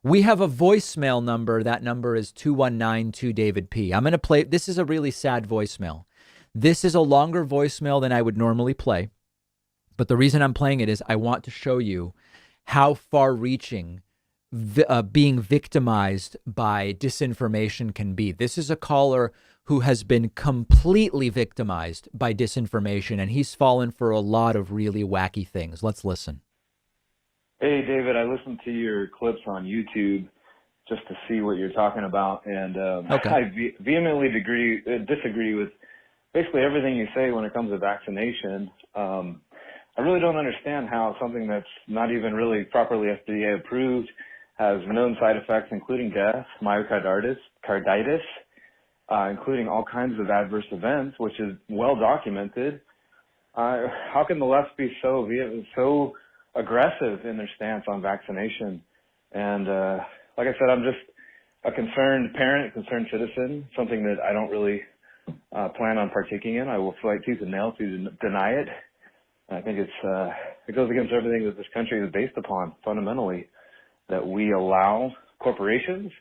We have a voicemail number. That number is 2192 David P. I'm going to play. This is a really sad voicemail. This is a longer voicemail than I would normally play. But the reason I'm playing it is I want to show you how far reaching being victimized by disinformation can be. This is a caller who has been completely victimized by disinformation, and he's fallen for a lot of really wacky things. Let's listen. Hey, David, I listened to your clips on YouTube just to see what you're talking about, and Okay. I vehemently disagree with basically everything you say when it comes to vaccination. I really don't understand how something that's not even really properly FDA approved has known side effects, including death, myocarditis, including all kinds of adverse events, which is well documented. How can the left be so aggressive in their stance on vaccination? And like I said, I'm just a concerned parent, a concerned citizen, something that I don't really plan on partaking in. I will fight tooth and nail to deny it. I think it goes against everything that this country is based upon, fundamentally, that we allow corporations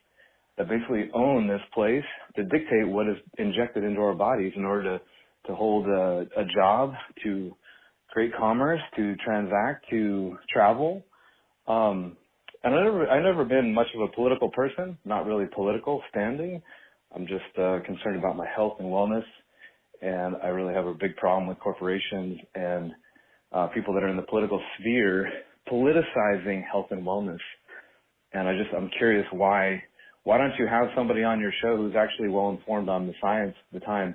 that basically own this place to dictate what is injected into our bodies in order to hold a job, to create commerce, to transact, to travel. And I've never been much of a political person, not really political standing. I'm just concerned about my health and wellness, and I really have a big problem with corporations and people that are in the political sphere politicizing health and wellness. And I'm curious why don't you have somebody on your show who's actually well informed on the science, behind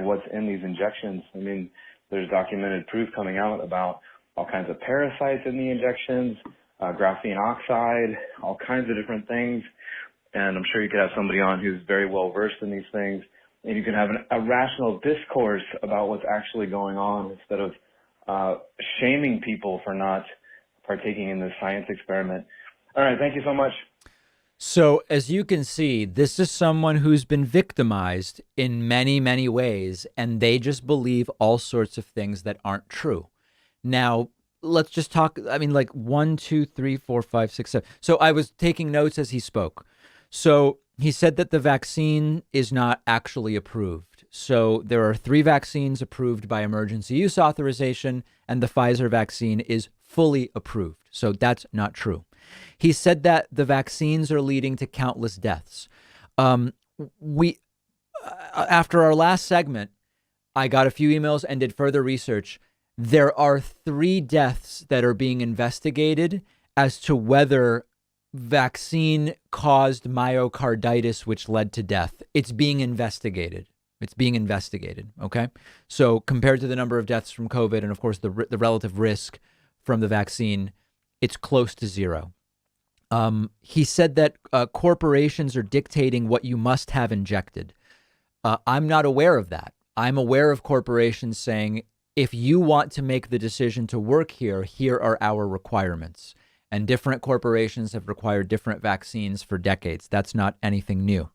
what's in these injections? I mean, there's documented proof coming out about all kinds of parasites in the injections, graphene oxide, all kinds of different things. And I'm sure you could have somebody on who's very well versed in these things, and you can have a rational discourse about what's actually going on instead of shaming people for not partaking in this science experiment. All right. Thank you so much. So as you can see, this is someone who's been victimized in many, many ways, and they just believe all sorts of things that aren't true. Now, let's just talk. I mean, like 1, 2, 3, 4, 5, 6, 7. So I was taking notes as he spoke. So he said that the vaccine is not actually approved. So there are 3 vaccines approved by emergency use authorization, and the Pfizer vaccine is fully approved. So that's not true. He said that the vaccines are leading to countless deaths. After our last segment, I got a few emails and did further research. There are 3 deaths that are being investigated as to whether vaccine caused myocarditis, which led to death. It's being investigated. Okay. So compared to the number of deaths from COVID and of course the relative risk from the vaccine, it's close to 0. He said that corporations are dictating what you must have injected. I'm not aware of that. I'm aware of corporations saying, if you want to make the decision to work here, here are our requirements. And different corporations have required different vaccines for decades. That's not anything new.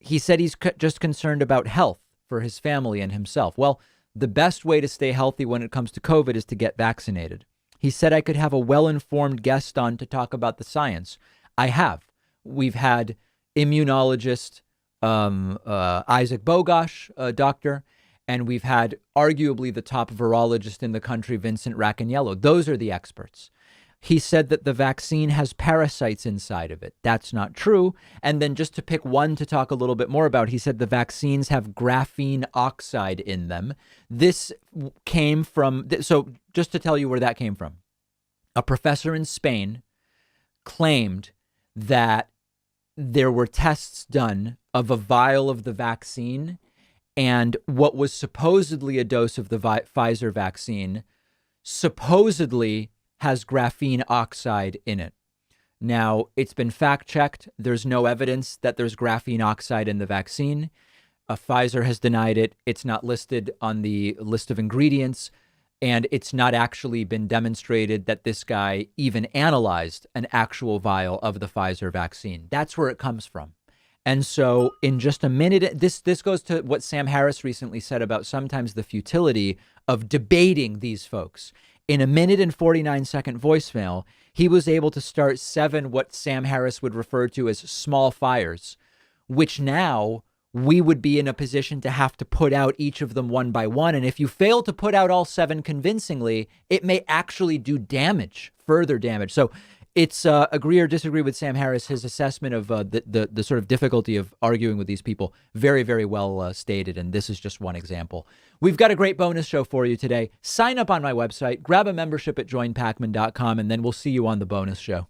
He said he's just concerned about health for his family and himself. Well, the best way to stay healthy when it comes to COVID is to get vaccinated. He said I could have a well-informed guest on to talk about the science. I have. We've had immunologist Isaac Bogosh, a doctor, and we've had arguably the top virologist in the country, Vincent Racaniello. Those are the experts. He said that the vaccine has parasites inside of it. That's not true. And then just to pick one to talk a little bit more about, he said the vaccines have graphene oxide in them. This came from, so just to tell you where that came from, a professor in Spain claimed that there were tests done of a vial of the vaccine, and what was supposedly a dose of the Pfizer vaccine supposedly has graphene oxide in it. Now, it's been fact-checked. There's no evidence that there's graphene oxide in the vaccine. Pfizer has denied it. It's not listed on the list of ingredients, and it's not actually been demonstrated that this guy even analyzed an actual vial of the Pfizer vaccine. That's where it comes from. And so in just a minute, this goes to what Sam Harris recently said about sometimes the futility of debating these folks. In a minute and 49-second voicemail, he was able to start 7 what Sam Harris would refer to as small fires, which now we would be in a position to have to put out each of them one by one. And if you fail to put out all 7 convincingly, it may actually do damage, further damage. So it's agree or disagree with Sam Harris. His assessment of the sort of difficulty of arguing with these people, very, very well stated. And this is just one example. We've got a great bonus show for you today. Sign up on my website, grab a membership at joinpakman.com, and then we'll see you on the bonus show.